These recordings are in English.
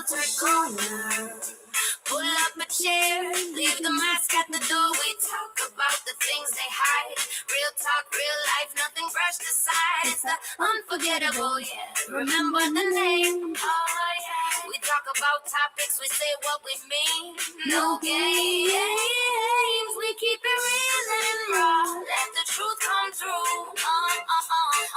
unfiltered corner. Pull up a chair, leave the mask at the door. We talk about the things they hide. Real talk, real life, nothing brushed aside. It's the unforgettable, yeah. Remember the name? Oh, yeah. We talk about topics, we say what we mean. No games, we keep it real and raw. Let the truth come through.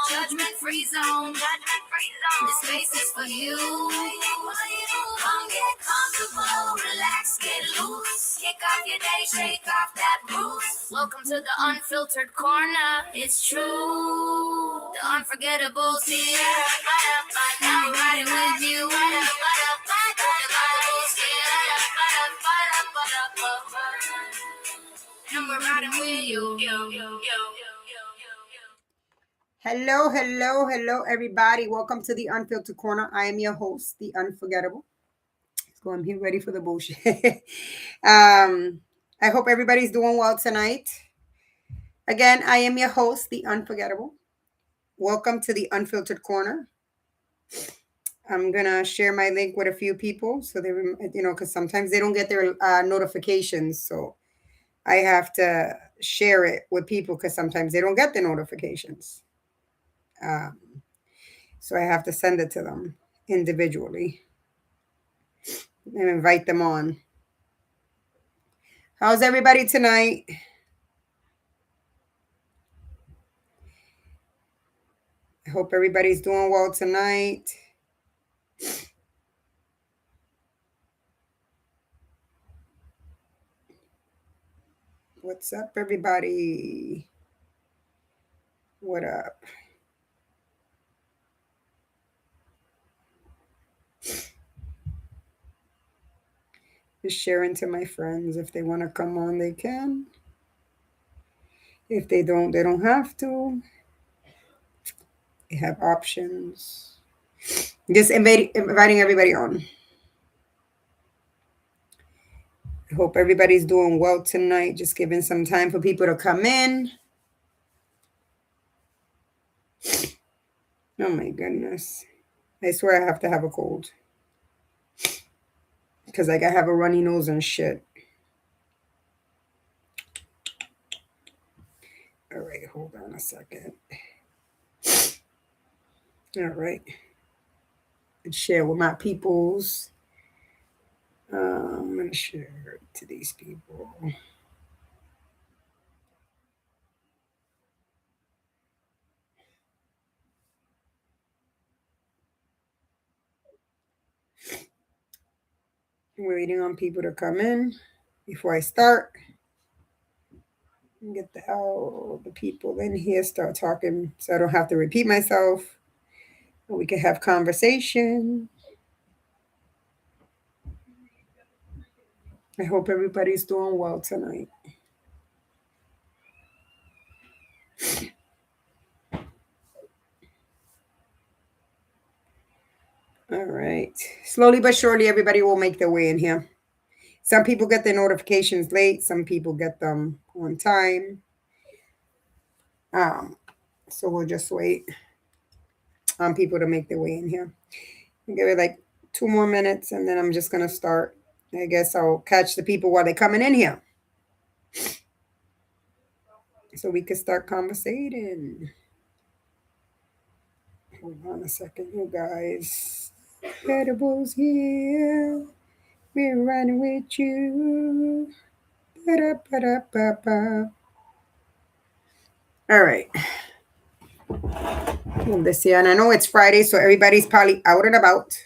Judgment-free zone. This space is for you. Come get comfortable, relax, get loose. Kick off your day, shake off that bruise. Welcome to the unfiltered corner. It's true. The unforgettables here. I'm riding with you. And we're riding with you. Hello, everybody. Welcome to the Unfiltered Corner. I am your host, the Unforgettable. So I'm here ready for the bullshit. I hope everybody's doing well tonight. Again, I am your host, the Unforgettable. Welcome to the Unfiltered Corner. I'm gonna share my link with a few people so they, because sometimes they don't get their notifications. So I have to share it with people because sometimes they don't get the notifications. So I have to send it to them individually and invite them on. How's everybody tonight? I hope everybody's doing well tonight. What's up, everybody? What up? Just sharing to my friends. If they want to come on, they can. If they don't have to. They have options. Just inviting everybody on. I hope everybody's doing well tonight. Just giving some time for people to come in. Oh my goodness. I swear I have to have a cold. Because I have a runny nose and shit. All right, hold on a second. All right. And share with my peoples. I'm going to share it to these people. Waiting on people to come in before I start. Get all the people in here, start talking so I don't have to repeat myself. We can have conversation. I hope everybody's doing well tonight. All right. Slowly but surely, everybody will make their way in here. Some people get their notifications late. Some people get them on time. So we'll just wait on people to make their way in here. I'll give it like 2 more minutes, and then I'm just going to start. I guess I'll catch the people while they're coming in here. So we can start conversating. Hold on a second, you guys. Edibles here. We're running with you. Ba-da-ba-da-ba-ba. All right. Move this here. And I know it's Friday, so everybody's probably out and about.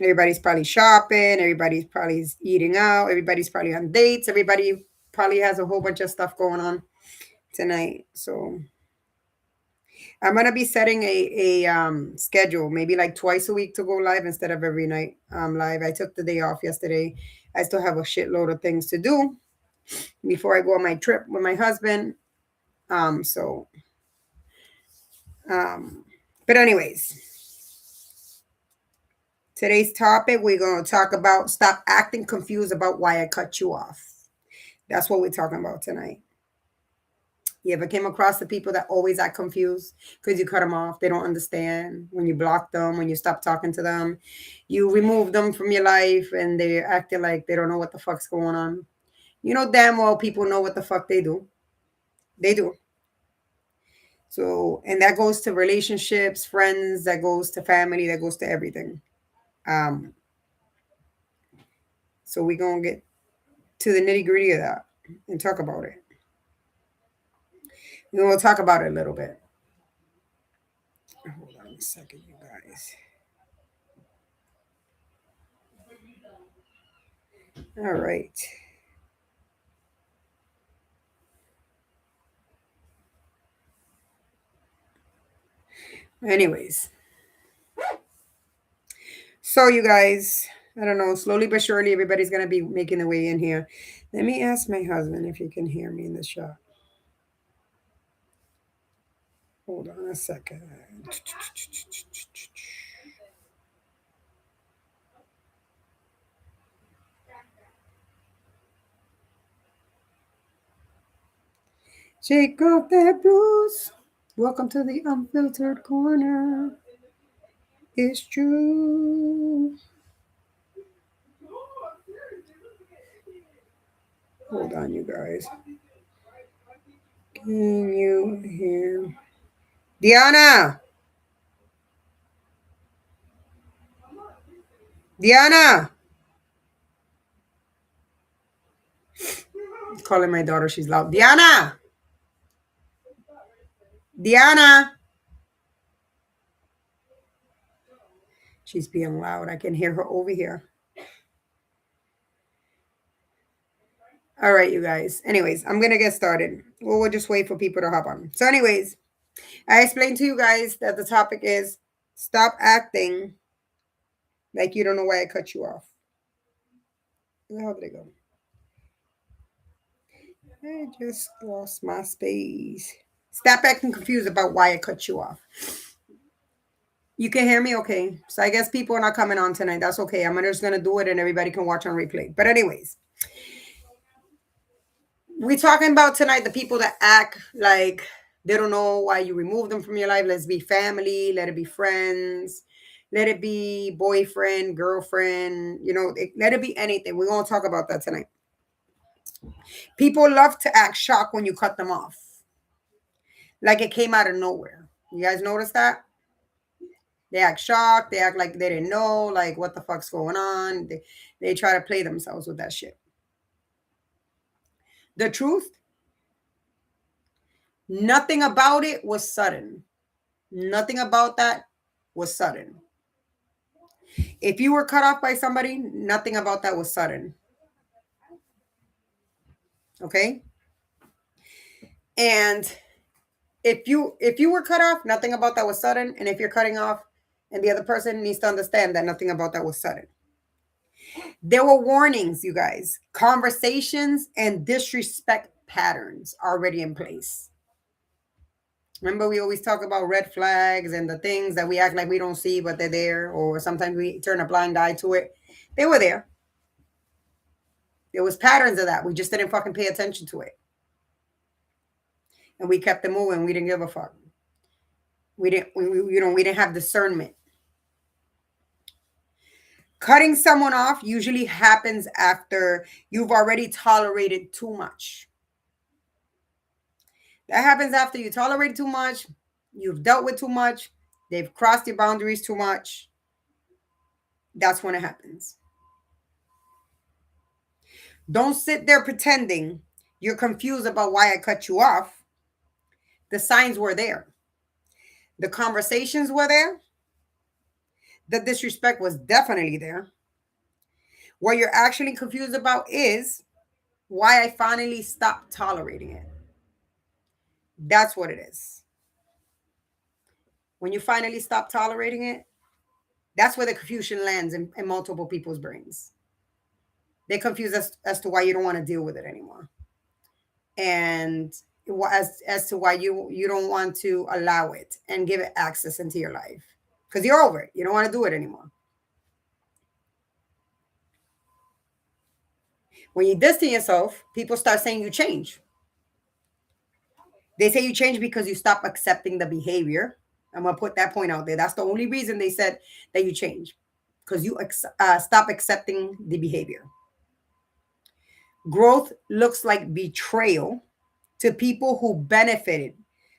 Everybody's probably shopping. Everybody's probably eating out. Everybody's probably on dates. Everybody probably has a whole bunch of stuff going on tonight. So I'm gonna be setting a schedule, maybe like twice a week to go live instead of every night live. I took the day off yesterday. I still have a shitload of things to do before I go on my trip with my husband. But anyways, today's topic, we're going to talk about stop acting confused about why I cut you off. That's what we're talking about tonight. You ever came across the people that always act confused because you cut them off? They don't understand. When you block them, when you stop talking to them, you remove them from your life and they're acting like they don't know what the fuck's going on. You know damn well people know what the fuck they do. They do. So, and that goes to relationships, friends, that goes to family, that goes to everything. Um, so we're gonna get to the nitty gritty of that and talk about it. And we'll talk about it a little bit. Hold on a second, you guys. All right. Anyways, so you guys, I don't know, slowly but surely, everybody's gonna be making their way in here. Let me ask my husband if he can hear me in the shop. Hold on a second. Shake off that blues. Welcome to the unfiltered corner. It's true. Hold on, you guys. Can you hear? Diana! Diana! I'm calling my daughter. She's loud. Diana! Diana! She's being loud. I can hear her over here. All right, you guys. Anyways, I'm going to get started. We'll just wait for people to hop on. So, anyways, I explained to you guys that the topic is stop acting like you don't know why I cut you off. Where the hell did it go? I just lost my space. Stop acting confused about why I cut you off. You can hear me? Okay. So I guess people are not coming on tonight. That's okay. I'm just going to do it and everybody can watch on replay. But, anyways, we're talking about tonight the people that act like they don't know why you remove them from your life. Let's be family, let it be friends, let it be boyfriend, girlfriend, let it be anything. We're going to talk about that tonight. People love to act shocked when you cut them off, like it came out of nowhere. You guys notice that? They act shocked. They act like they didn't know, like what the fuck's going on. They try to play themselves with that shit. The truth, nothing about it was sudden. Nothing about that was sudden. If you were cut off by somebody, nothing about that was sudden. Okay? And if you were cut off, nothing about that was sudden. And if you're cutting off, and the other person needs to understand that nothing about that was sudden. There were warnings, you guys, conversations and disrespect patterns already in place. Remember, we always talk about red flags and the things that we act like we don't see, but they're there, or sometimes we turn a blind eye to it. They were there. There was patterns of that. We just didn't fucking pay attention to it. And we kept it moving. We didn't give a fuck. We didn't have discernment. Cutting someone off usually happens after you've already tolerated too much. That happens after you tolerate too much, you've dealt with too much, they've crossed your boundaries too much. That's when it happens. Don't sit there pretending you're confused about why I cut you off. The signs were there. The conversations were there. The disrespect was definitely there. What you're actually confused about is why I finally stopped tolerating it. That's what it is. When you finally stop tolerating it, that's where the confusion lands in multiple people's brains. They're confused as to why you don't want to deal with it anymore. And as to why you don't want to allow it and give it access into your life. Because you're over it. You don't want to do it anymore. When you distance yourself, people start saying you change. They say you change because you stop accepting the behavior. I'm going to put that point out there. That's the only reason they said that you change, because you stop accepting the behavior. Growth looks like betrayal to people who benefited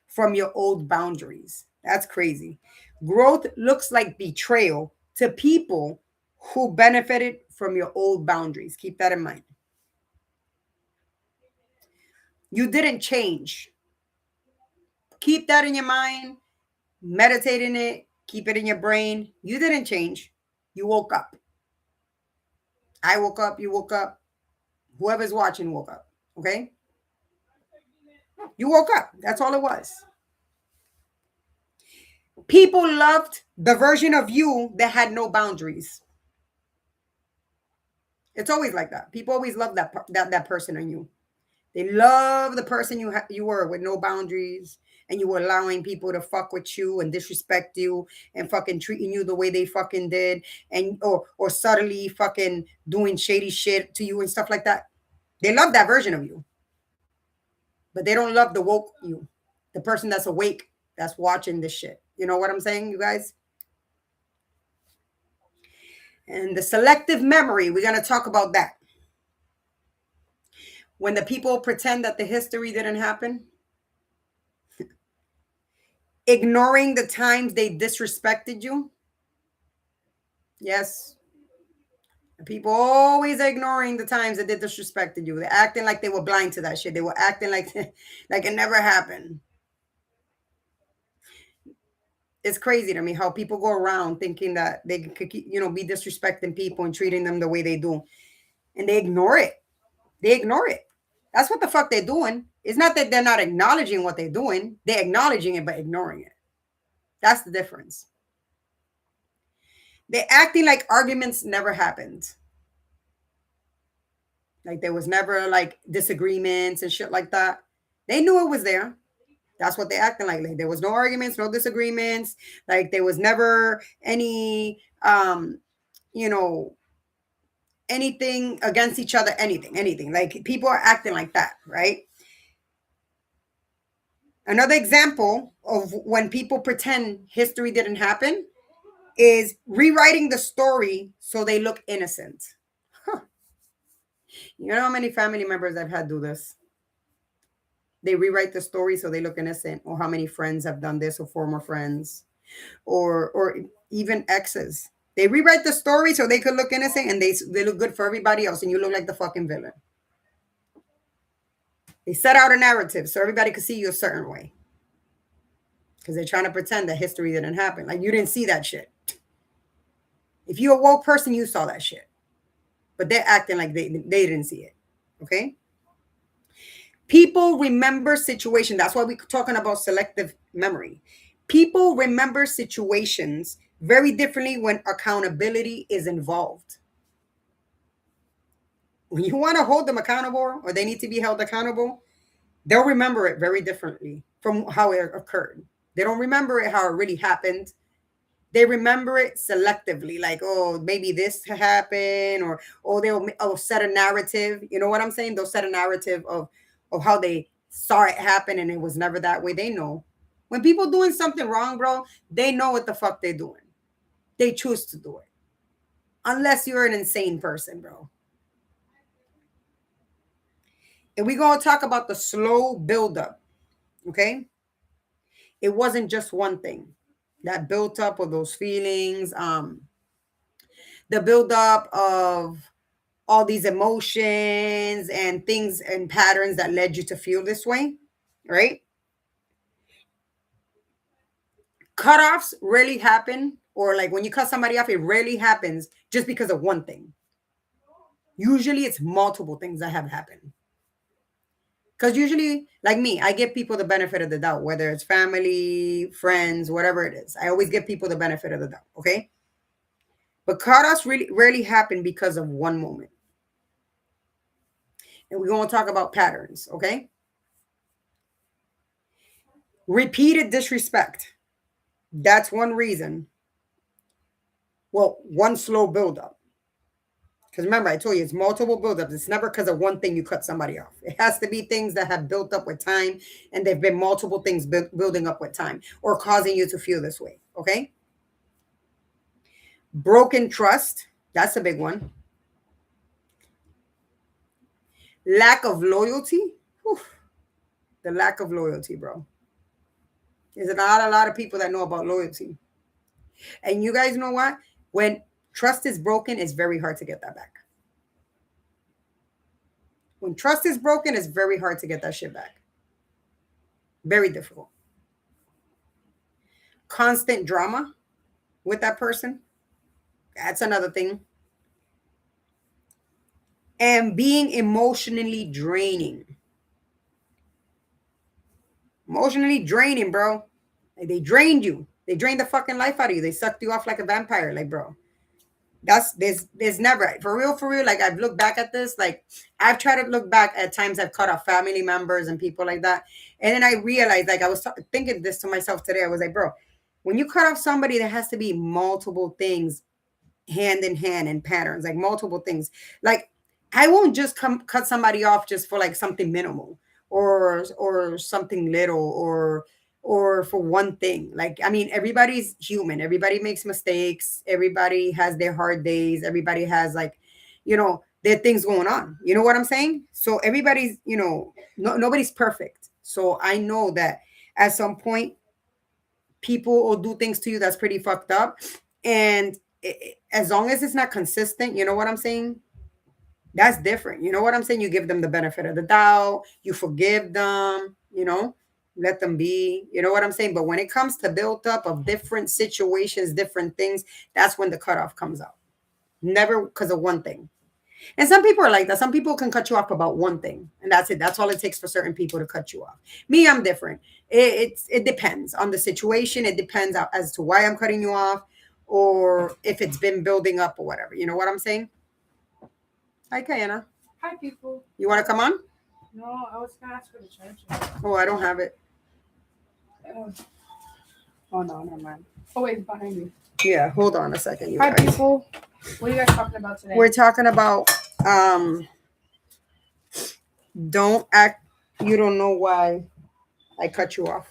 from your old boundaries. That's crazy. Growth looks like betrayal to people who benefited from your old boundaries. Keep that in mind. You didn't change. Keep that in your mind. Meditate in it. Keep it in your brain. You didn't change. You woke up. I woke up. You woke up. Whoever's watching woke up. Okay? You woke up. That's all it was. People loved the version of you that had no boundaries. It's always like that. People always love that person in you. They love the person you were with no boundaries, and you were allowing people to fuck with you and disrespect you and fucking treating you the way they fucking did, and or subtly fucking doing shady shit to you and stuff like that. They love that version of you, but they don't love the woke you, the person that's awake, that's watching this shit. You know what I'm saying, you guys? And the selective memory, we're going to talk about that. When the people pretend that the history didn't happen, ignoring the times they disrespected you. Yes. People always ignoring the times that they disrespected you. They're acting like they were blind to that shit. They were acting like it never happened. It's crazy to me how people go around thinking that they could, be disrespecting people and treating them the way they do. And they ignore it. They ignore it. That's what the fuck they're doing. It's not that they're not acknowledging what they're doing. They're acknowledging it, but ignoring it. That's the difference. They're acting like arguments never happened. Like there was never like disagreements and shit like that. They knew it was there. That's what they're acting like. Like there was no arguments, no disagreements. Like there was never any, anything against each other, anything. Like people are acting like that, right? Another example of when people pretend history didn't happen is rewriting the story so they look innocent. Huh. You know how many family members I've had do this? They rewrite the story so they look innocent, or how many friends have done this, or former friends, or even exes. They rewrite the story so they could look innocent, and they look good for everybody else, and you look like the fucking villain. They set out a narrative so everybody could see you a certain way, because they're trying to pretend that history didn't happen. Like you didn't see that shit. If you're a woke person, you saw that shit. But they're acting like they didn't see it. Okay? People remember situations. That's why we're talking about selective memory. People remember situations very differently when accountability is involved. When you want to hold them accountable, or they need to be held accountable, they'll remember it very differently from how it occurred. They don't remember it how it really happened. They remember it selectively, like, oh, maybe this happened, or they'll set a narrative. You know what I'm saying? They'll set a narrative of how they saw it happen, and it was never that way. They know. When people doing something wrong, bro, they know what the fuck they're doing. They choose to do it. Unless you're an insane person, bro. And we're going to talk about the slow buildup, okay? It wasn't just one thing that built up of those feelings, the buildup of all these emotions and things and patterns that led you to feel this way, right? Cutoffs rarely happen, or like when you cut somebody off, it rarely happens just because of one thing. Usually it's multiple things that have happened. Because usually, like me, I give people the benefit of the doubt, whether it's family, friends, whatever it is. I always give people the benefit of the doubt, okay? But cutoffs really rarely happen because of one moment. And we're going to talk about patterns, okay? Repeated disrespect. That's one reason. Well, one slow buildup. Because remember, I told you it's multiple buildups. It's never because of one thing you cut somebody off. It has to be things that have built up with time, and they've been multiple things building up with time or causing you to feel this way. Okay. Broken trust. That's a big one. Lack of loyalty. Whew. The lack of loyalty, bro. There's a lot of people that know about loyalty. And you guys know what? When trust is broken, it's very hard to get that back. When trust is broken, it's very hard to get that shit back. Very difficult. Constant drama with that person. That's another thing. And being emotionally draining. Emotionally draining, bro. Like they drained you. They drained the fucking life out of you. They sucked you off like a vampire. Like, bro. There's never for real. Like I've looked back at this, like I've tried to look back at times I've cut off family members and people like that, and then I realized, like I was thinking this to myself today. I was like, bro, when you cut off somebody, there has to be multiple things hand in hand and patterns, like multiple things. Like I won't just cut somebody off just for like something minimal or something little or for one thing. Like, I mean, everybody's human. Everybody makes mistakes. Everybody has their hard days. Everybody has like, their things going on. You know what I'm saying? So everybody's, nobody's perfect. So I know that at some point people will do things to you that's pretty fucked up. And as long as it's not consistent, you know what I'm saying? That's different. You know what I'm saying? You give them the benefit of the doubt. You forgive them, let them be. You know what I'm saying? But when it comes to build up of different situations, different things, that's when the cutoff comes out. Never because of one thing. And some people are like that. Some people can cut you off about one thing, and that's it. That's all it takes for certain people to cut you off. Me, I'm different. It depends on the situation. It depends as to why I'm cutting you off, or if it's been building up or whatever. You know what I'm saying? Hi, Kayana. Hi, people. You want to come on? No, I was gonna ask for the charger. Oh, I don't have it. Oh no, never mind. Oh wait, it's behind me. Yeah, hold on a second. You Hi, guys. people. What are you guys talking about today? We're talking about don't act. You don't know why I cut you off.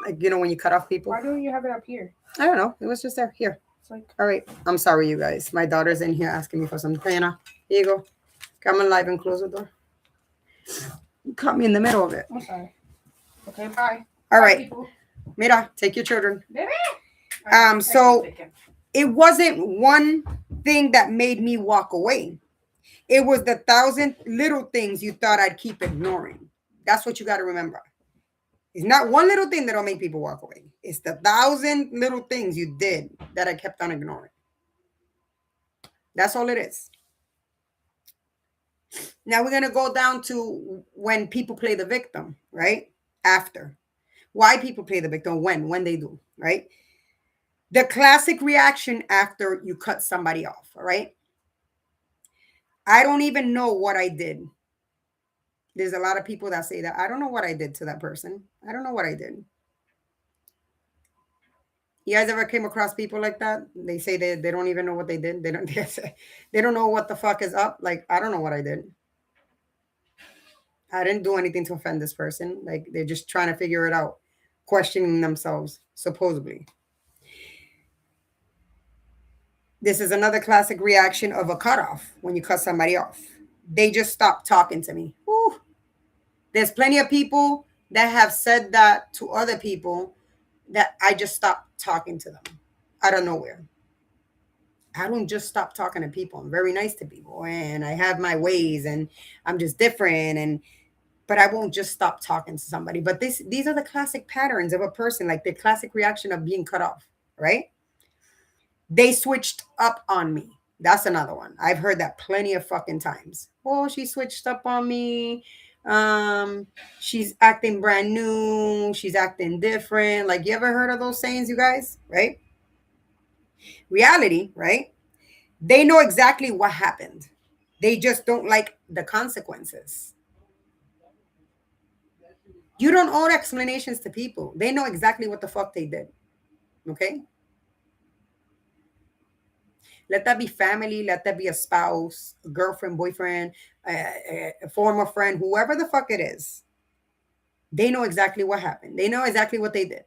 Like, when you cut off people. Why don't you have it up here? I don't know. It was just there. Here. It's like, all right. I'm sorry, you guys. My daughter's in here asking me for something. Diana, here you go. Come on live and close the door. You caught me in the middle of it. I'm sorry. Okay, bye. All Bye, right. people. Mira, take your children. Baby. So it wasn't one thing that made me walk away. It was the 1,000 little things you thought I'd keep ignoring. That's what you got to remember. It's not one little thing that'll make people walk away. It's the 1,000 little things you did that I kept on ignoring. That's all it is. Now we're going to go down to when people play the victim, right? After. Why people play the victim, when they do, right? The classic reaction after you cut somebody off, all right? I don't even know what I did. There's a lot of people that say that. I don't know what I did to that person. I don't know what I did. You guys ever came across people like that? They say they don't even know what they did. They don't know what the fuck is up. Like, I don't know what I did. I didn't do anything to offend this person. Like, they're just trying to figure it out, questioning themselves, supposedly. This is another classic reaction of a cutoff when you cut somebody off. They just stop talking to me. Woo. There's plenty of people that have said that to other people, that I just stopped talking to them out of nowhere. I don't just stop talking to people. I'm very nice to people and I have my ways and I'm just different. But I won't just stop talking to somebody. But these are the classic patterns of a person, like the classic reaction of being cut off, right? They switched up on me. That's another one. I've heard that plenty of fucking times. Oh, she switched up on me. She's acting brand new. She's acting different. Like, you ever heard of those sayings, you guys? Right? Reality, right? They know exactly what happened. They just don't like the consequences. You don't owe explanations to people. They know exactly what the fuck they did. Okay? Let that be family. Let that be a spouse, a girlfriend, boyfriend, a former friend, whoever the fuck it is. They know exactly what happened. They know exactly what they did.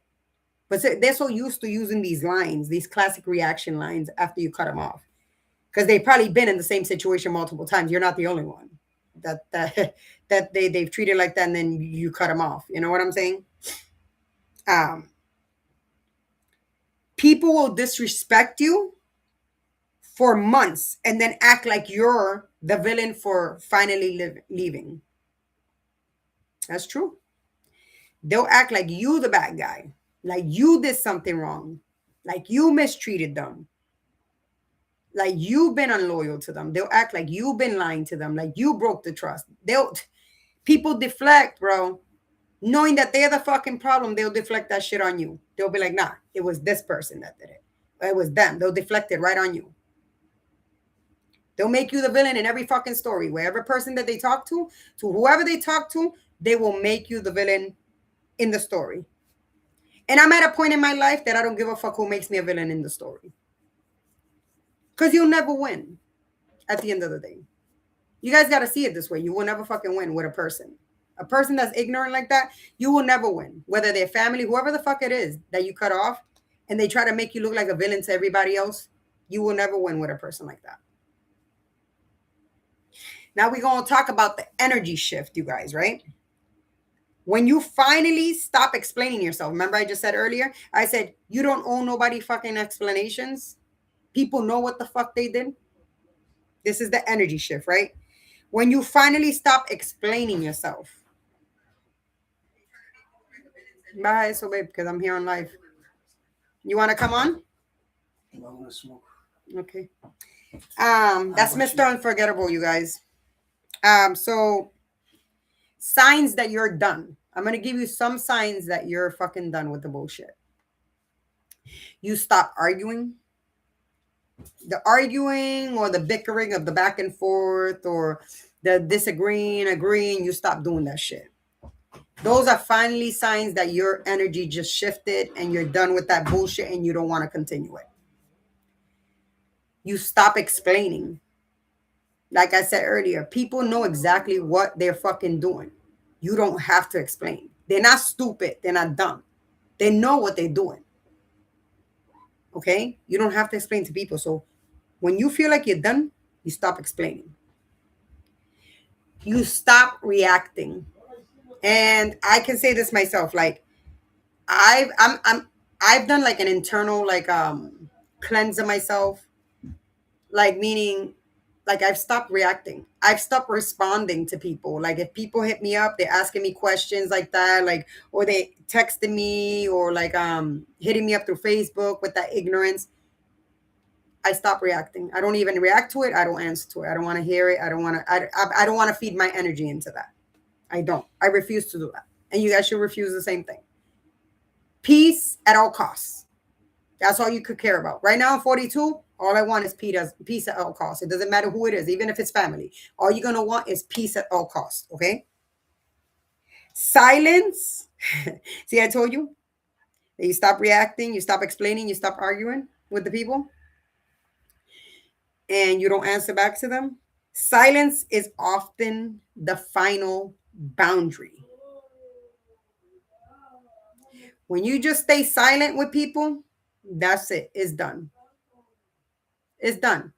But they're so used to using these lines, these classic reaction lines after you cut them off. Because they've probably been in the same situation multiple times. You're not the only one that that they've treated like that, and then you cut them off. You know what I'm saying? People will disrespect you for months and then act like you're the villain for finally leaving. That's true. They'll act like you the bad guy, like you did something wrong, like you mistreated them, like you've been unloyal to them. They'll act like you've been lying to them, like you broke the trust. People deflect, bro. Knowing that they're the fucking problem, they'll deflect that shit on you. They'll be like, nah, it was this person that did it. It was them. They'll deflect it right on you. They'll make you the villain in every fucking story. Wherever person that they talk to whoever they talk to, they will make you the villain in the story. And I'm at a point in my life that I don't give a fuck who makes me a villain in the story. Because you'll never win at the end of the day. You guys got to see it this way. You will never fucking win with a person. A person that's ignorant like that, you will never win. Whether they're family, whoever the fuck it is that you cut off, and they try to make you look like a villain to everybody else, you will never win with a person like that. Now we're going to talk about the energy shift, you guys, right? When you finally stop explaining yourself. Remember I just said earlier? I said, you don't owe nobody fucking explanations. People know what the fuck they did. This is the energy shift, right? When you finally stop explaining yourself. Bye, so babe, because I'm here on live. You want to come on? I want to smoke. Okay. That's Mr. Unforgettable, you guys. So signs that you're done. I'm going to give you some signs that you're fucking done with the bullshit. You stop arguing. The arguing or the bickering of the back and forth or the disagreeing, agreeing, you stop doing that shit. Those are finally signs that your energy just shifted and you're done with that bullshit and you don't want to continue it. You stop explaining. Like I said earlier, people know exactly what they're fucking doing. You don't have to explain. They're not stupid. They're not dumb. They know what they're doing. Okay? You don't have to explain to people. So when you feel like you're done, you stop explaining. You stop reacting. And I can say this myself, like I've done like an internal cleanse of myself, like meaning like I've stopped reacting. I've stopped responding to people. Like if people hit me up, they're asking me questions like that, like or they texting me or like hitting me up through Facebook with that ignorance. I stop reacting. I don't even react to it. I don't answer to it. I don't want to hear it. I don't want to feed my energy into that. I don't. I refuse to do that. And you guys should refuse the same thing. Peace at all costs. That's all you could care about. Right now, I'm 42. All I want is peace at all costs. It doesn't matter who it is, even if it's family. All you're going to want is peace at all costs. Okay? Silence. See, I told you that you stop reacting, you stop explaining, you stop arguing with the people, and you don't answer back to them. Silence is often the final boundary. When you just stay silent with people, that's it. It's done. It's done.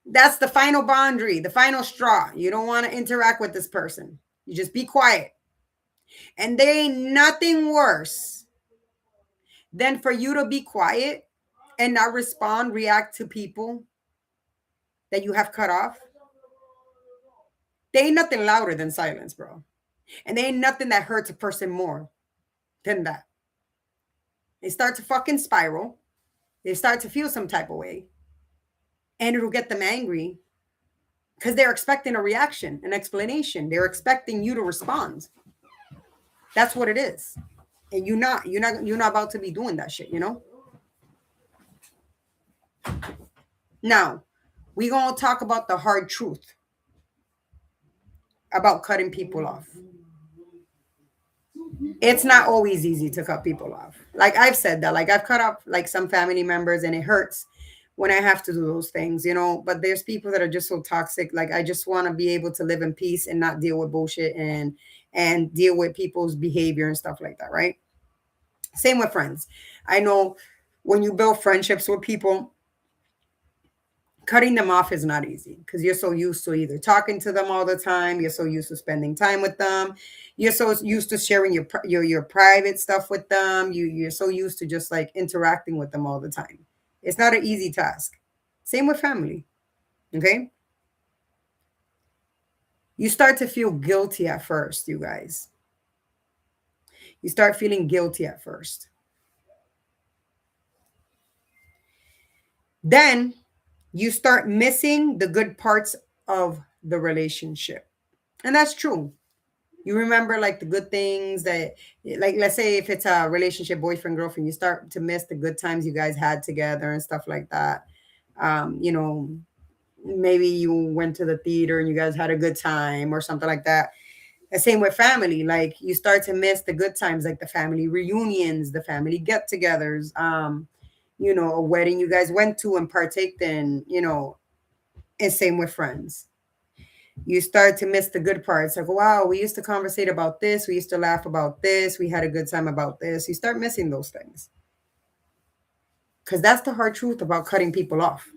That's the final boundary, the final straw. You don't want to interact with this person. You just be quiet. And there ain't nothing worse than for you to be quiet and not respond, react to people that you have cut off. There ain't nothing louder than silence, bro. And there ain't nothing that hurts a person more than that. They start to fucking spiral. They start to feel some type of way. And it'll get them angry because they're expecting a reaction, an explanation. They're expecting you to respond. That's what it is. And you're not about to be doing that shit, you know? Now, we're going to talk about the hard truth about cutting people off. It's not always easy to cut people off. Like I've said that, like I've cut off like some family members and it hurts when I have to do those things, you know. But there's people that are just so toxic. Like I just want to be able to live in peace and not deal with bullshit and deal with people's behavior and stuff like that, right? Same with friends. I know when you build friendships with people, cutting them off is not easy because you're so used to either talking to them all the time, you're so used to spending time with them, you're so used to sharing your private stuff with them, you're so used to just like interacting with them all the time. It's not an easy task. Same with family. Okay, you start to feel guilty at first, you guys. You start feeling guilty at first. Then you start missing the good parts of the relationship. And that's true. You remember like the good things that, like, let's say if it's a relationship, boyfriend, girlfriend, you start to miss the good times you guys had together and stuff like that. You know, maybe you went to the theater and you guys had a good time or something like that. The same with family. Like you start to miss the good times, like the family reunions, the family get-togethers, you know, a wedding you guys went to and partaked in, you know, and same with friends. You start to miss the good parts. Like, wow, we used to conversate about this. We used to laugh about this. We had a good time about this. You start missing those things. Because that's the hard truth about cutting people off.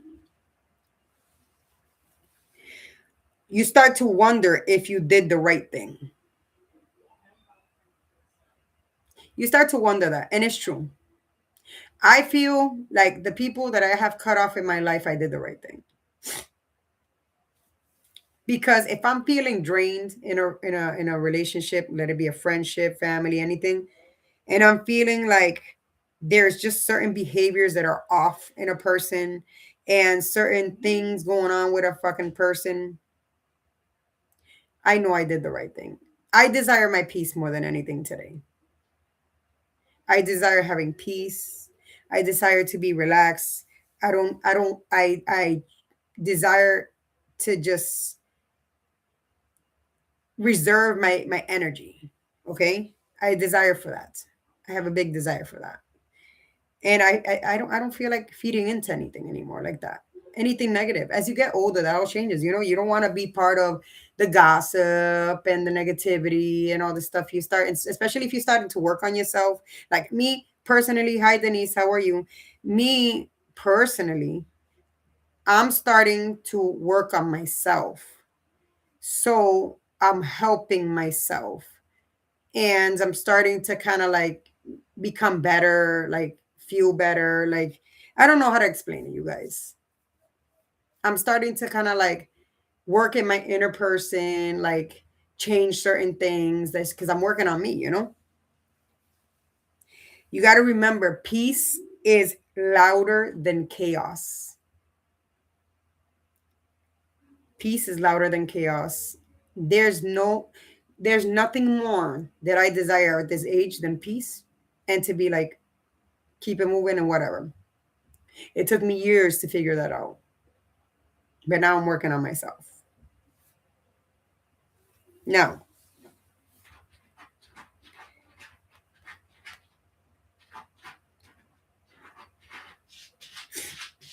You start to wonder if you did the right thing. You start to wonder that. And it's true. I feel like the people that I have cut off in my life, I did the right thing. Because if I'm feeling drained in a relationship, let it be a friendship, family, anything, and I'm feeling like there's just certain behaviors that are off in a person and certain things going on with a fucking person, I know I did the right thing. I desire my peace more than anything today. I desire having peace. I desire to be relaxed. I desire to just reserve my energy. Okay? I desire for that. I have a big desire for that. And I don't feel like feeding into anything anymore like that. Anything negative. As you get older, that all changes. You know, you don't want to be part of the gossip and the negativity and all this stuff. You start, especially if you started to work on yourself. Like me personally, hi Denise, how are you? Me personally, I'm starting to work on myself. So I'm helping myself. And I'm starting to kind of like become better, like feel better. Like, I don't know how to explain it, you guys. I'm starting to kind of like work in my inner person, like change certain things. That's because I'm working on me, you know? You got to remember, peace is louder than chaos. Peace is louder than chaos. There's no, there's nothing more that I desire at this age than peace and to be like, keep it moving and whatever. It took me years to figure that out. But now I'm working on myself. Now,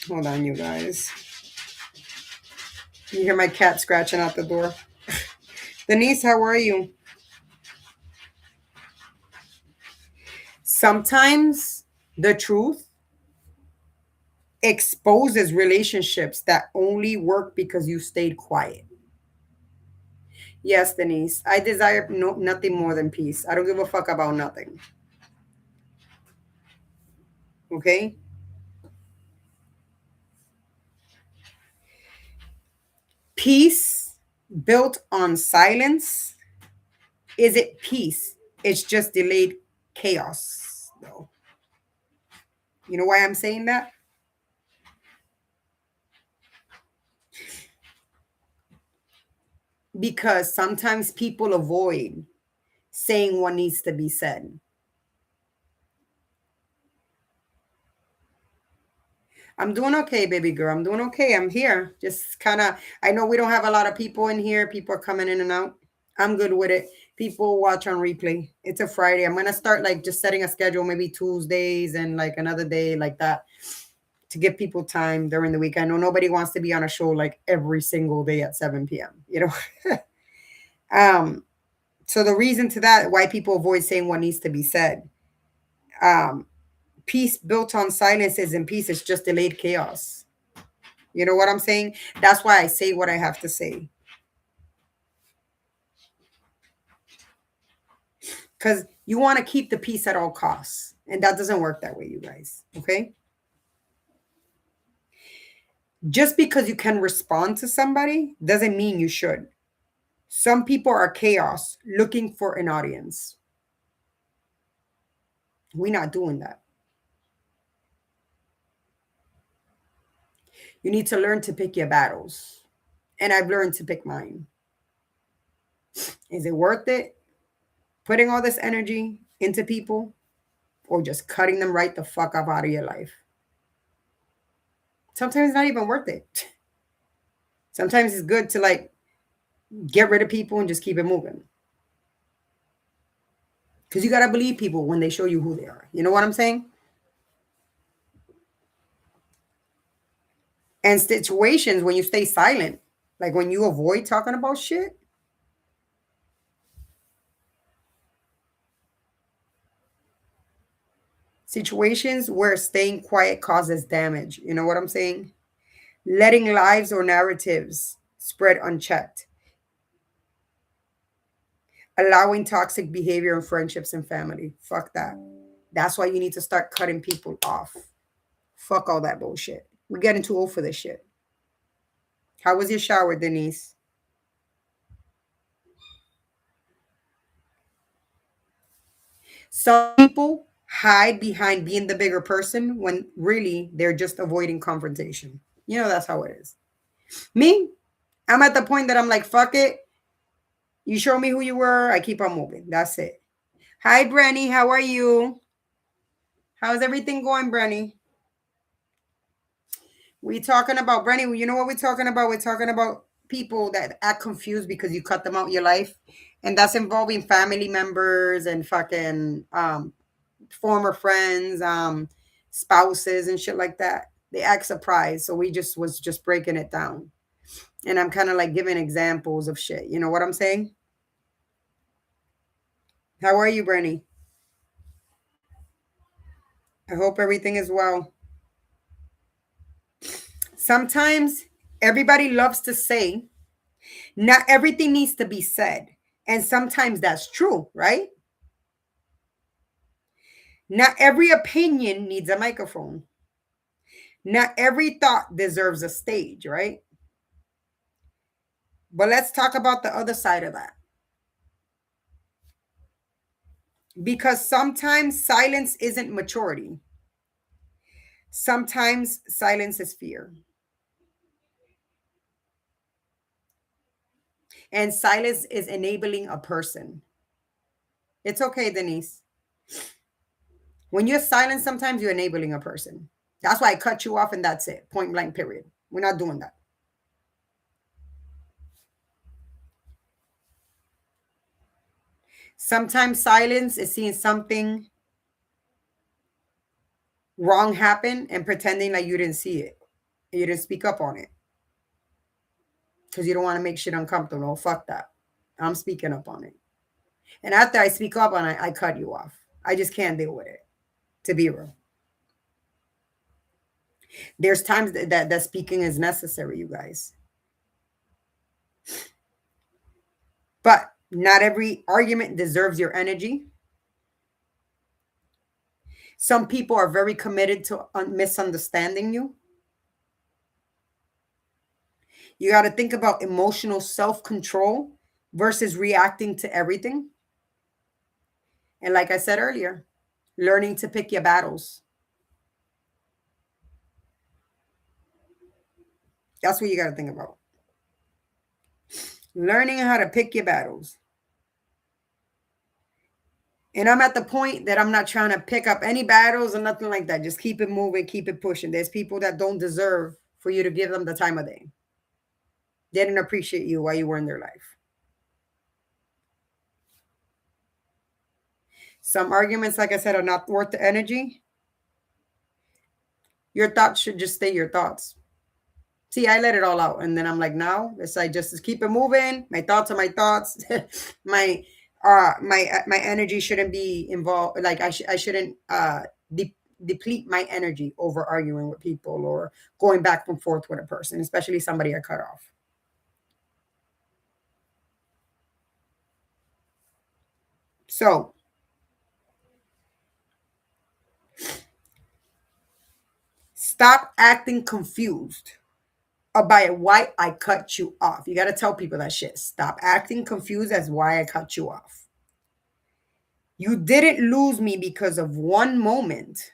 hold on, you guys. You hear my cat scratching out the door. Denise, how are you? Sometimes the truth exposes relationships that only work because you stayed quiet. Yes, Denise, I desire nothing more than peace. I don't give a fuck about nothing. Okay? Peace built on silence, is it peace? It's just delayed chaos, though. You know why I'm saying that? Because sometimes people avoid saying what needs to be said. I'm doing okay, baby girl. I'm doing okay. I'm here. Just kind of, I know we don't have a lot of people in here. People are coming in and out. I'm good with it. People watch on replay. It's a Friday. I'm going to start like just setting a schedule, maybe Tuesdays and like another day like that to give people time during the week. I know nobody wants to be on a show like every single day at 7 p.m., you know? So the reason to that, why people avoid saying what needs to be said, um, peace built on silence isn't peace, it's just delayed chaos. You know what I'm saying? That's why I say what I have to say. Because you want to keep the peace at all costs. And that doesn't work that way, you guys. Okay? Just because you can respond to somebody doesn't mean you should. Some people are chaos looking for an audience. We're not doing that. You need to learn to pick your battles. And I've learned to pick mine. Is it worth it? Putting all this energy into people or just cutting them right the fuck up out of your life? Sometimes it's not even worth it. Sometimes it's good to like get rid of people and just keep it moving. Because you got to believe people when they show you who they are. You know what I'm saying? And situations when you stay silent, like when you avoid talking about shit, situations where staying quiet causes damage. You know what I'm saying? Letting lives or narratives spread unchecked. Allowing toxic behavior in friendships and family. Fuck that. That's why you need to start cutting people off. Fuck all that bullshit. We're getting too old for this shit. How was your shower, Denise? Some people hide behind being the bigger person when really they're just avoiding confrontation. You know, that's how it is. Me, I'm at the point that I'm like, fuck it. You show me who you were, I keep on moving. That's it. Hi, Brenny. How are you? How's everything going, Brenny? We talking about, Brenny, you know what we're talking about? We're talking about people that act confused because you cut them out your life. And that's involving family members and fucking former friends, spouses and shit like that. They act surprised. So we just was just breaking it down. And I'm kind of like giving examples of shit. You know what I'm saying? How are you, Brenny? I hope everything is well. Sometimes everybody loves to say, not everything needs to be said. And sometimes that's true, right? Not every opinion needs a microphone. Not every thought deserves a stage, right? But let's talk about the other side of that. Because sometimes silence isn't maturity. Sometimes silence is fear. And silence is enabling a person. It's okay, Denise. When you're silent, sometimes you're enabling a person. That's why I cut you off and that's it. Point blank, period. We're not doing that. Sometimes silence is seeing something wrong happen and pretending like you didn't see it. You didn't speak up on it. Because you don't want to make shit uncomfortable. No, fuck that. I'm speaking up on it. And after I speak up on it, I cut you off. I just can't deal with it. To be real. There's times that speaking is necessary, you guys. But not every argument deserves your energy. Some people are very committed to misunderstanding you. You got to think about emotional self-control versus reacting to everything. And like I said earlier, learning to pick your battles. That's what you got to think about. Learning how to pick your battles. And I'm at the point that I'm not trying to pick up any battles or nothing like that. Just keep it moving, keep it pushing. There's people that don't deserve for you to give them the time of day. They didn't appreciate you while you were in their life. Some arguments, like I said, are not worth the energy. Your thoughts should just stay your thoughts. See, I let it all out, and then I'm like, now it's like just keep it moving. My thoughts are my thoughts. My energy shouldn't be involved. Like I shouldn't deplete my energy over arguing with people or going back and forth with a person, especially somebody I cut off. So stop acting confused about why I cut you off. You got to tell people that shit. Stop acting confused as why I cut you off. You didn't lose me because of one moment.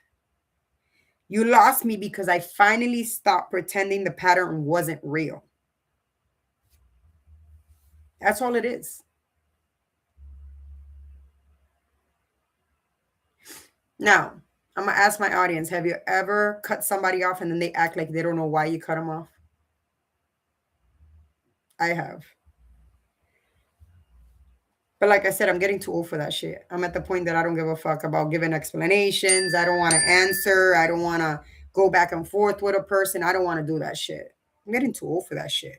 You lost me because I finally stopped pretending the pattern wasn't real. That's all it is. Now, I'm going to ask my audience, have you ever cut somebody off and then they act like they don't know why you cut them off? I have. But like I said, I'm getting too old for that shit. I'm at the point that I don't give a fuck about giving explanations. I don't want to answer. I don't want to go back and forth with a person. I don't want to do that shit. I'm getting too old for that shit.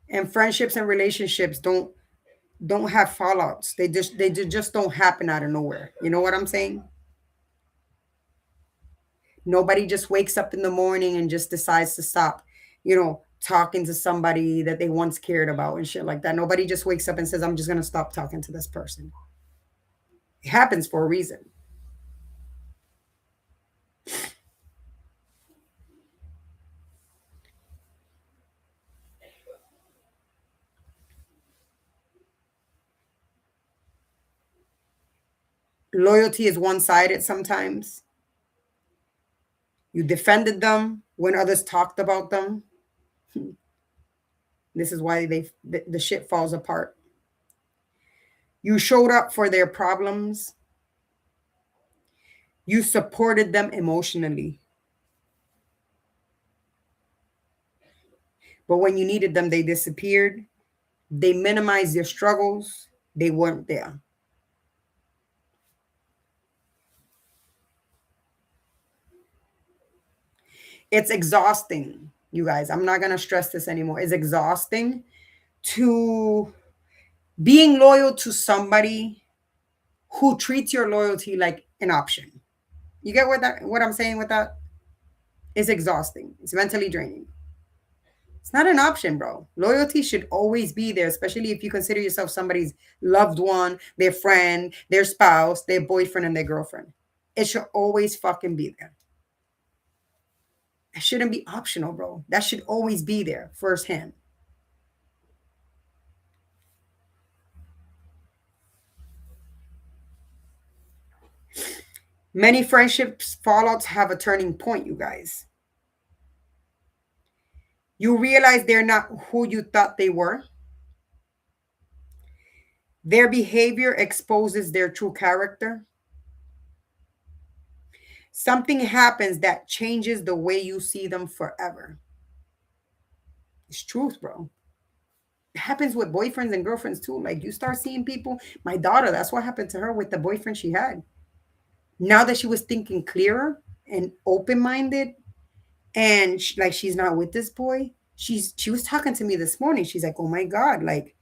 And friendships and relationships don't have fallouts. They just don't happen out of nowhere. You know what I'm saying? Nobody just wakes up in the morning and just decides to stop, talking to somebody that they once cared about and shit like that. Nobody just wakes up and says, I'm just going to stop talking to this person. It happens for a reason. Loyalty is one-sided sometimes. You defended them when others talked about them. This is why the shit falls apart. You showed up for their problems. You supported them emotionally. But when you needed them, they disappeared. They minimized your struggles. They weren't there. It's exhausting, you guys. I'm not going to stress this anymore. It's exhausting to being loyal to somebody who treats your loyalty like an option. You get what I'm saying with that? It's exhausting. It's mentally draining. It's not an option, bro. Loyalty should always be there, especially if you consider yourself somebody's loved one, their friend, their spouse, their boyfriend, and their girlfriend. It should always fucking be there. It shouldn't be optional, bro. That should always be there firsthand. Many friendships fallouts have a turning point, you guys. You realize they're not who you thought they were. Their behavior exposes their true character. Something happens that changes the way you see them forever. It's truth, bro. It happens with boyfriends and girlfriends too. Like you start seeing people. My daughter, that's what happened to her with the boyfriend she had. Now that she was thinking clearer and open-minded, and she's not with this boy. She was talking to me this morning. She's like, oh my God, like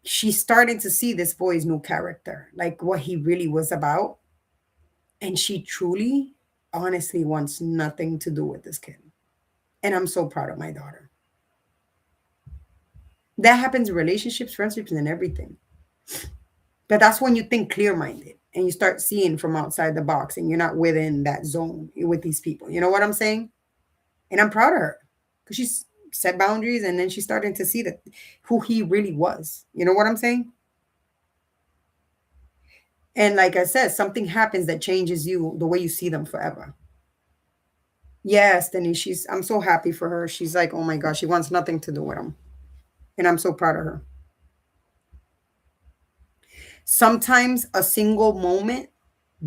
she's starting to see this boy's new character, like what he really was about. And she truly, honestly wants nothing to do with this kid. And I'm so proud of my daughter. That happens in relationships, friendships, and everything. But that's when you think clear-minded and you start seeing from outside the box and you're not within that zone with these people. You know what I'm saying? And I'm proud of her because she's set boundaries and then she's starting to see that who he really was. You know what I'm saying? And like I said, something happens that changes you, the way you see them forever. Yes, Denise, I'm so happy for her. She's like, oh my gosh, she wants nothing to do with him. And I'm so proud of her. Sometimes a single moment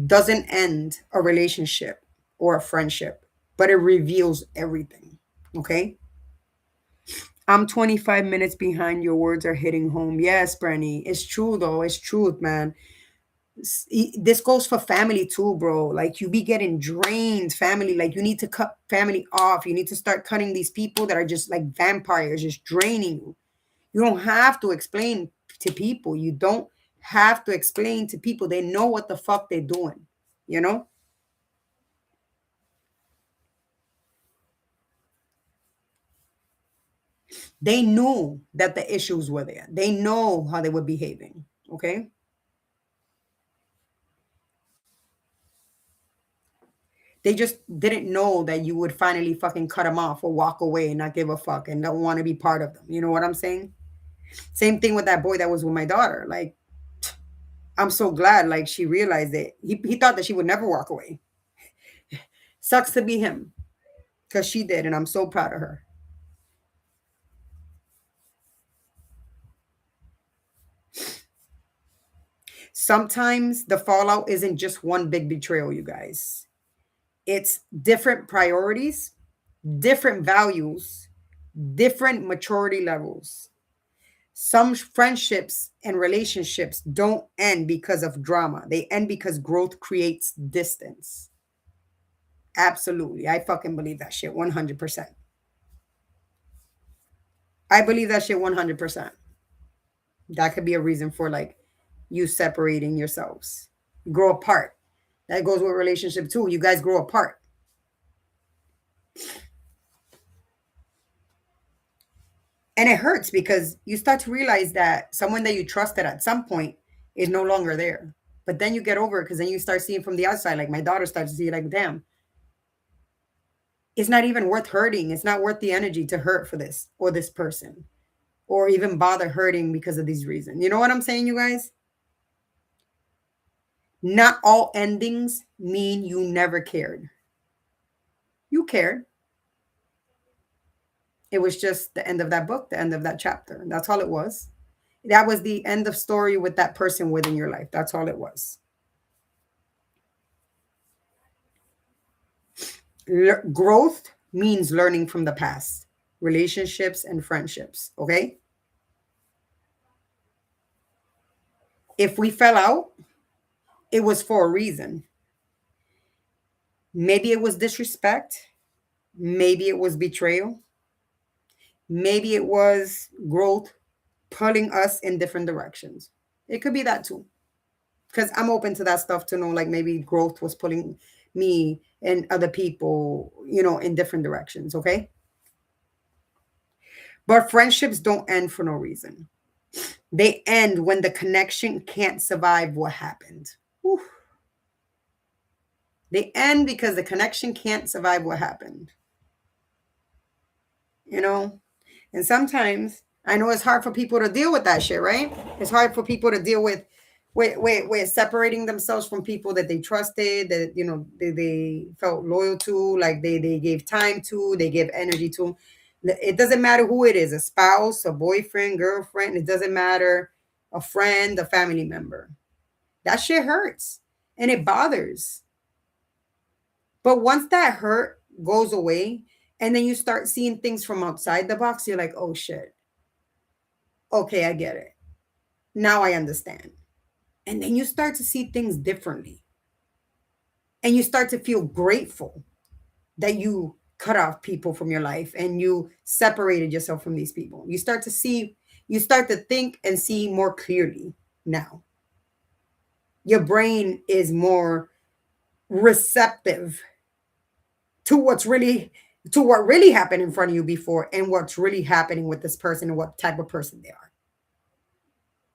doesn't end a relationship or a friendship, but it reveals everything. Okay? I'm 25 minutes behind. Your words are hitting home. Yes, Brenny. It's true, though. It's truth, man. This goes for family too, bro. Like you be getting drained, family. Like you need to cut family off. You need to start cutting these people that are just like vampires, just draining you. You don't have to explain to people. You don't have to explain to people. They know what the fuck they're doing, you know? They knew that the issues were there. They know how they were behaving, okay? They just didn't know that you would finally fucking cut them off or walk away and not give a fuck and don't want to be part of them. You know what I'm saying? Same thing with that boy that was with my daughter. Like, I'm so glad like she realized it. He thought that she would never walk away. Sucks to be him because she did, and I'm so proud of her. Sometimes the fallout isn't just one big betrayal, you guys. It's different priorities, different values, different maturity levels. Some friendships and relationships don't end because of drama. They end because growth creates distance. Absolutely. I fucking believe that shit 100%. I believe that shit 100%. That could be a reason for like you separating yourselves. Grow apart. That goes with relationship too. You guys grow apart. And it hurts because you start to realize that someone that you trusted at some point is no longer there. But then you get over it because then you start seeing from the outside. Like my daughter starts to see like, damn, it's not even worth hurting. It's not worth the energy to hurt for this or this person or even bother hurting because of these reasons. You know what I'm saying, you guys? Not all endings mean you never cared. You cared. It was just the end of that book, the end of that chapter. That's all it was. That was the end of story with that person within your life. That's all it was. Growth means learning from the past, relationships and friendships. Okay. If we fell out, it was for a reason. Maybe it was disrespect. Maybe it was betrayal. Maybe it was growth pulling us in different directions. It could be that too. Because I'm open to that stuff to know, like maybe growth was pulling me and other people, you know, in different directions. Okay. But friendships don't end for no reason. They end when the connection can't survive what happened. Whew. They end because the connection can't survive what happened. You know? And sometimes I know it's hard for people to deal with that shit, right? It's hard for people to deal with separating themselves from people that they trusted, that you know they felt loyal to, like they gave time to, they gave energy to. It doesn't matter who it is, a spouse, a boyfriend, girlfriend, it doesn't matter, a friend, a family member. That shit hurts and it bothers. But once that hurt goes away and then you start seeing things from outside the box, you're like, oh shit. Okay, I get it. Now I understand. And then you start to see things differently. And you start to feel grateful that you cut off people from your life and you separated yourself from these people. You start to think and see more clearly now. Your brain is more receptive to what really happened in front of you before and what's really happening with this person and what type of person they are.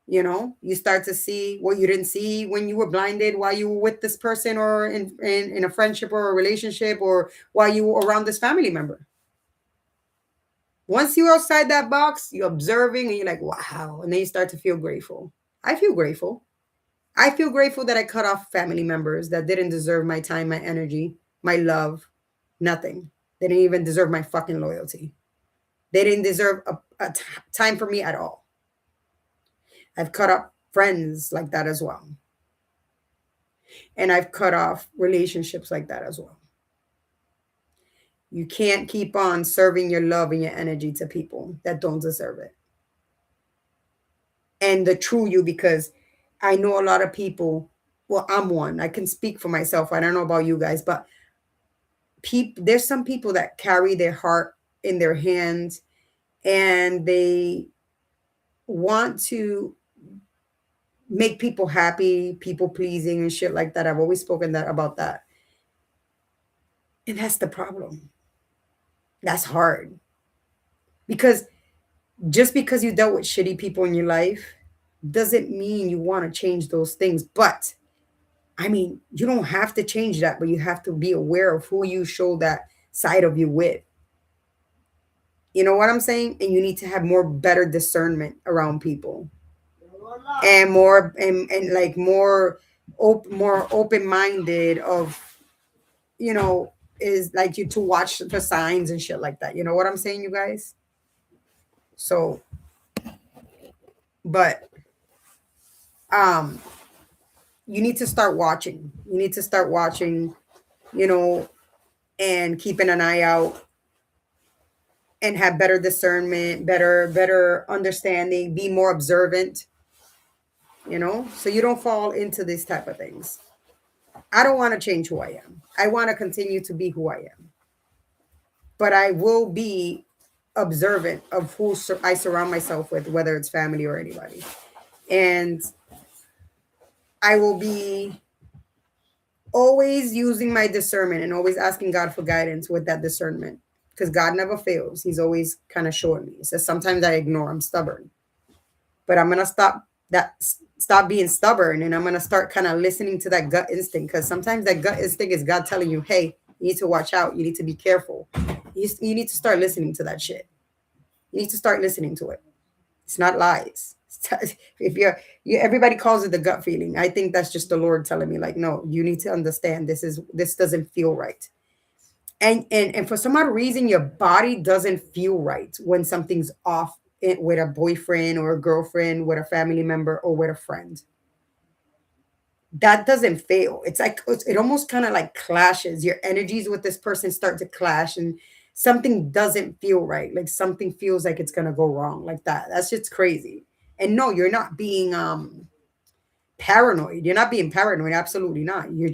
You know, you start to see what you didn't see when you were blinded while you were with this person or in a friendship or a relationship or while you were around this family member. Once you're outside that box, you're observing and you're like, wow. And then you start to feel grateful. I feel grateful. I feel grateful that I cut off family members that didn't deserve my time, my energy, my love, nothing. They didn't even deserve my fucking loyalty. They didn't deserve time for me at all. I've cut off friends like that as well. And I've cut off relationships like that as well. You can't keep on serving your love and your energy to people that don't deserve it. And the true you, because I know a lot of people well, I'm one. I can speak for myself. I don't know about you guys, but there's some people that carry their heart in their hands and they want to make people happy, people pleasing and shit like that. I've always spoken about that. And that's the problem. That's hard. Because just because you dealt with shitty people in your life doesn't mean you want to change those things. But I mean, you don't have to change that, but you have to be aware of who you show that side of you with. You know what I'm saying? And you need to have more better discernment around people and more and like more open-minded of, you know, is like you to watch the signs and shit like that. You know what I'm saying, you guys? So, but you need to start watching. You need to start watching, you know, and keeping an eye out and have better discernment, better understanding, be more observant, you know, so you don't fall into these type of things. I don't want to change who I am. I want to continue to be who I am. But I will be observant of who I surround myself with, whether it's family or anybody. And I will be always using my discernment and always asking God for guidance with that discernment, because God never fails. He's always kind of showing me. He says sometimes I ignore, I'm stubborn, but I'm going to stop being stubborn, and I'm going to start kind of listening to that gut instinct, because sometimes that gut instinct is God telling you, hey, you need to watch out. You need to be careful. You need to start listening to that shit. You need to start listening to it. It's not lies. If everybody calls it the gut feeling. I think that's just the Lord telling me, like, no, you need to understand this doesn't feel right. And for some odd reason, your body doesn't feel right when something's off with a boyfriend or a girlfriend, with a family member or with a friend. That doesn't fail. It's like it almost kind of like clashes. Your energies with this person start to clash, and something doesn't feel right. Like something feels like it's gonna go wrong, like that. That's just crazy. And no, you're not being paranoid. You're not being paranoid. Absolutely not. You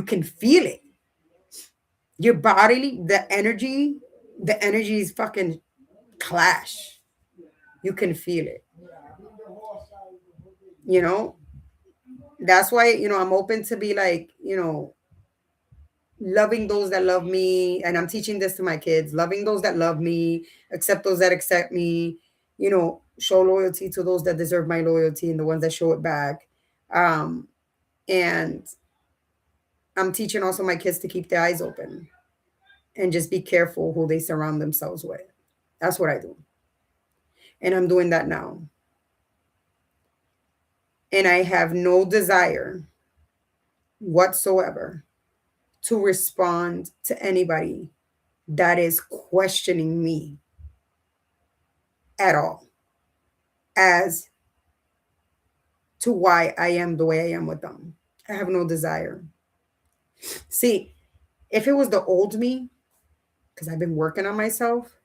can feel it. Your body, the energy is fucking clash. You can feel it. You know, that's why, you know, I'm open to be like, you know, loving those that love me. And I'm teaching this to my kids, loving those that love me, accept those that accept me, you know, show loyalty to those that deserve my loyalty and the ones that show it back. And I'm teaching also my kids to keep their eyes open and just be careful who they surround themselves with. That's what I do. And I'm doing that now. And I have no desire whatsoever to respond to anybody that is questioning me at all as to why I am the way I am with them. I have no desire. See, if it was the old me, because I've been working on myself,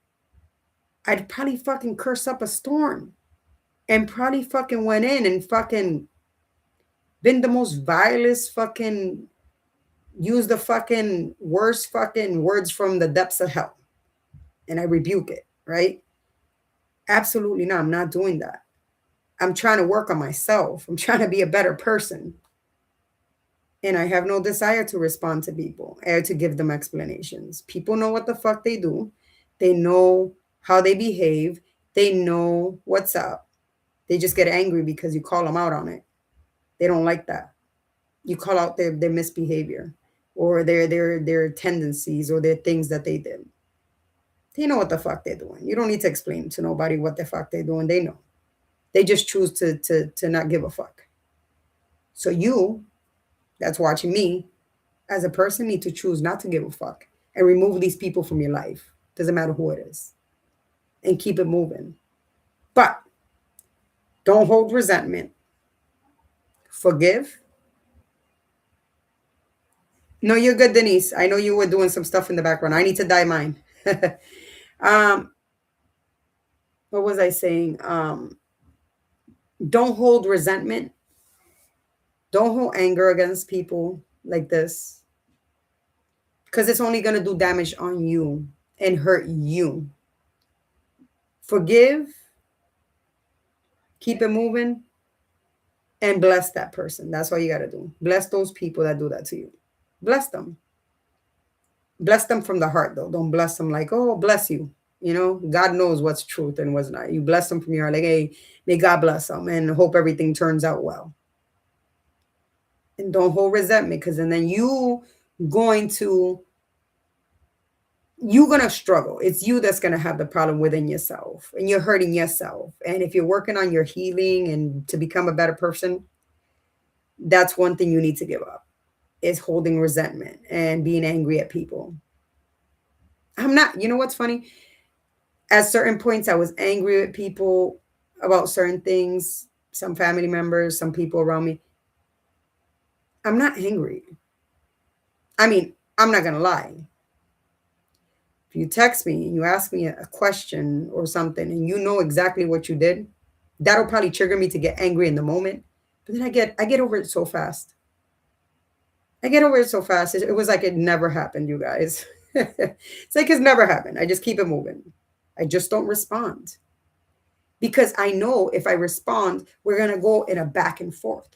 I'd probably fucking curse up a storm and probably fucking went in and fucking been the most vilest fucking, use the fucking worst fucking words from the depths of hell. And I rebuke it, right? Absolutely not. I'm not doing that. I'm trying to work on myself. I'm trying to be a better person. And I have no desire to respond to people or to give them explanations. People know what the fuck they do. They know how they behave. They know what's up. They just get angry because you call them out on it. They don't like that. You call out their misbehavior or their tendencies or their things that they did. They know what the fuck they're doing. You don't need to explain to nobody what the fuck they're doing. They know. They just choose to not give a fuck. So you, that's watching me, as a person, need to choose not to give a fuck and remove these people from your life. Doesn't matter who it is. And keep it moving. But don't hold resentment. Forgive. No, you're good, Denise. I know you were doing some stuff in the background. I need to dye mine. What was I saying? Don't hold resentment. Don't hold anger against people like this, because it's only going to do damage on you and hurt you. Forgive, keep it moving, and bless that person. That's all you got to do. Bless those people that do that to you. Bless them. Bless them from the heart, though. Don't bless them like, oh, bless you. You know, God knows what's truth and what's not. You bless them from your heart, like, hey, may God bless them and hope everything turns out well. And don't hold resentment, because and then you're going to struggle. It's you that's going to have the problem within yourself, and you're hurting yourself. And if you're working on your healing and to become a better person, that's one thing you need to give up, is holding resentment and being angry at people. I'm not, you know what's funny? At certain points, I was angry at people about certain things, some family members, some people around me. I'm not angry. I mean, I'm not going to lie. If you text me and you ask me a question or something and you know exactly what you did, that'll probably trigger me to get angry in the moment. But then I get over it so fast. It was like it never happened, you guys. It's like it's never happened. I just keep it moving. I just don't respond. Because I know if I respond, we're going to go in a back and forth.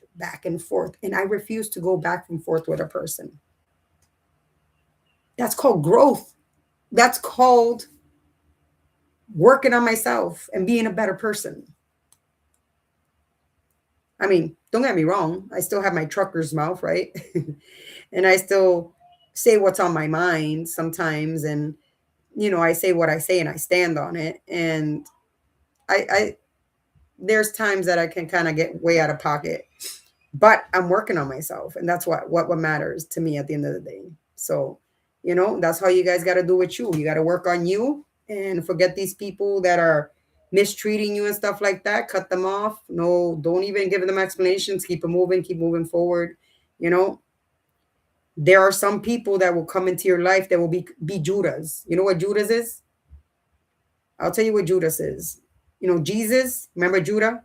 And I refuse to go back and forth with a person. That's called growth. That's called working on myself and being a better person. I mean, don't get me wrong. I still have my trucker's mouth, right? And I still say what's on my mind sometimes. And, you know, I say what I say and I stand on it. And I there's times that I can kind of get way out of pocket, but I'm working on myself. And that's what matters to me at the end of the day. So, you know, that's how you guys got to do with you. You got to work on you and forget these people that are mistreating you and stuff like that. Cut them off. No, don't even give them explanations. Keep moving forward. You know, there are some people that will come into your life that will be Judas. You know what Judas is? I'll tell you what Judas is. You know, Jesus, remember Judah?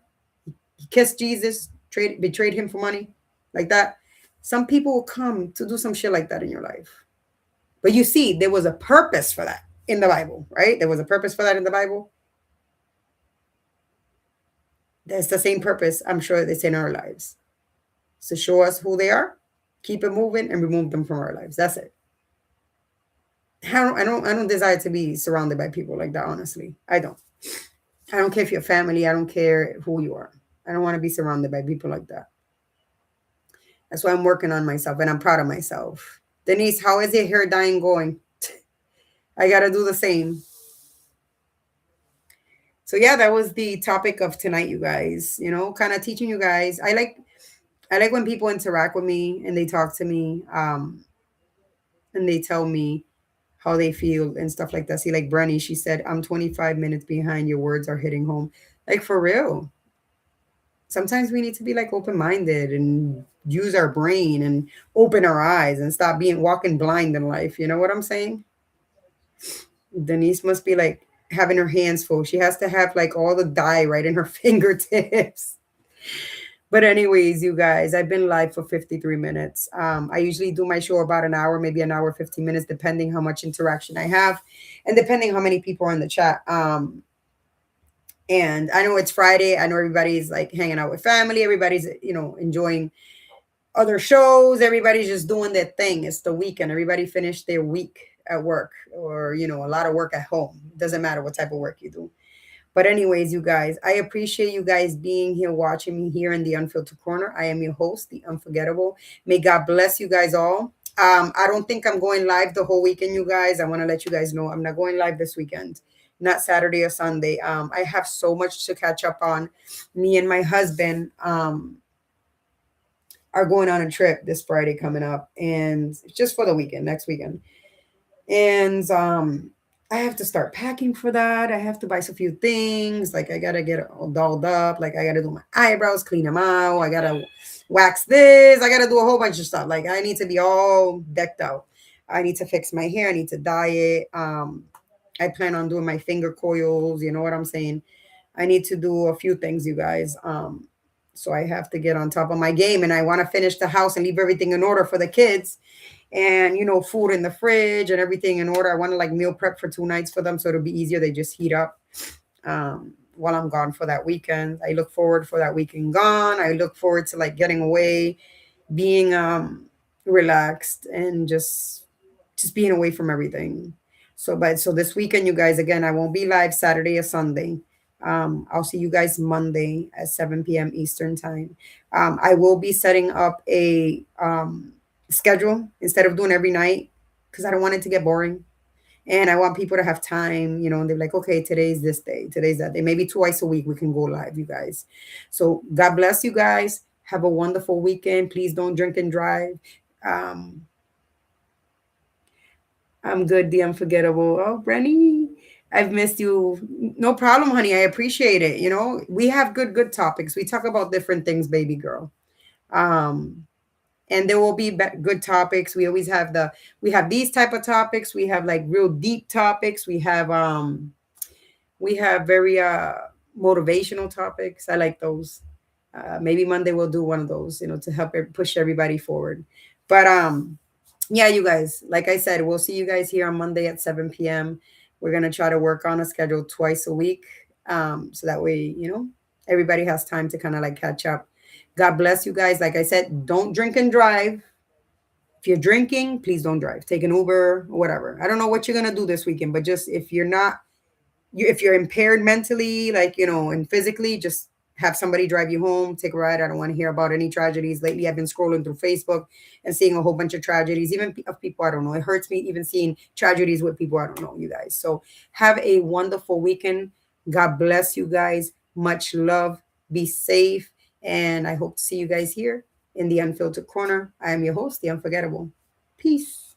He kissed Jesus, betrayed him for money, like that. Some people will come to do some shit like that in your life. But you see, there was a purpose for that in the Bible, right? There was a purpose for that in the Bible. That's the same purpose, I'm sure, it's in our lives. So show us who they are, keep it moving, and remove them from our lives. That's it. I don't desire to be surrounded by people like that, honestly. I don't care if you're family. I don't care who you are. I don't want to be surrounded by people like that. That's why I'm working on myself, and I'm proud of myself. Denise, how is your hair dyeing going? I got to do the same. So yeah, that was the topic of tonight, you guys. You know, kind of teaching you guys. I like when people interact with me and they talk to me, and they tell me how they feel and stuff like that. See, like Brenny, she said, I'm 25 minutes behind. Your words are hitting home. Like, for real. Sometimes we need to be like open-minded and use our brain and open our eyes and stop walking blind in life. You know what I'm saying? Denise must be like having her hands full. She has to have like all the dye right in her fingertips. But anyways, you guys, I've been live for 53 minutes. I usually do my show about an hour, maybe an hour, 15 minutes, depending how much interaction I have and depending how many people are in the chat. And I know it's Friday. I know everybody's like hanging out with family. Everybody's, you know, enjoying other shows. Everybody's just doing their thing. It's the weekend. Everybody finished their week at work, or, you know, a lot of work at home. It doesn't matter what type of work you do. But anyways, you guys, I appreciate you guys being here, watching me here in the Unfiltered Corner. I am your host, the Unforgettable. May God bless you guys all. I don't think I'm going live the whole weekend, you guys. I want to let you guys know I'm not going live this weekend, not Saturday or Sunday. I have so much to catch up on. Me and my husband are going on a trip this Friday coming up, and it's just for the weekend, next weekend. And I have to start packing for that. I have to buy a few things. Like, I got to get all dolled up. Like, I got to do my eyebrows, clean them out. I got to wax this. I got to do a whole bunch of stuff. Like, I need to be all decked out. I need to fix my hair. I need to dye it. I plan on doing my finger coils. You know what I'm saying? I need to do a few things, you guys. So I have to get on top of my game, and I want to finish the house and leave everything in order for the kids, and food in the fridge and everything in order. I want to like meal prep for 2 nights for them, so it'll be easier. They just heat up while I'm gone for that weekend. I look forward for that weekend gone. I look forward to like getting away, being relaxed, and just being away from everything. So this weekend, you guys, again, I won't be live Saturday or Sunday. I'll see you guys Monday at 7 p.m. Eastern time. I will be setting up a schedule instead of doing every night, because I don't want it to get boring. And I want people to have time, and they're like, okay, today's this day, today's that day. Maybe twice a week we can go live, you guys. So God bless you guys. Have a wonderful weekend. Please don't drink and drive. I'm good, the unforgettable. Oh, Brenny, I've missed you. No problem, honey. I appreciate it. We have good topics. We talk about different things, baby girl. And there will be good topics. We always have we have these type of topics. We have like real deep topics. We have very motivational topics. I like those. Maybe Monday we'll do one of those, to help push everybody forward. But yeah, you guys, like I said, we'll see you guys here on Monday at 7 p.m. We're going to try to work on a schedule twice a week. So that way, everybody has time to kind of like catch up. God bless you guys. Like I said, don't drink and drive. If you're drinking, please don't drive. Take an Uber or whatever. I don't know what you're going to do this weekend, but just if you're impaired mentally, and physically, just have somebody drive you home, take a ride. I don't want to hear about any tragedies. Lately, I've been scrolling through Facebook and seeing a whole bunch of tragedies, even of people I don't know. It hurts me even seeing tragedies with people I don't know, you guys. So have a wonderful weekend. God bless you guys. Much love. Be safe. And I hope to see you guys here in the Unfiltered Corner. I am your host, the Unforgettable. Peace.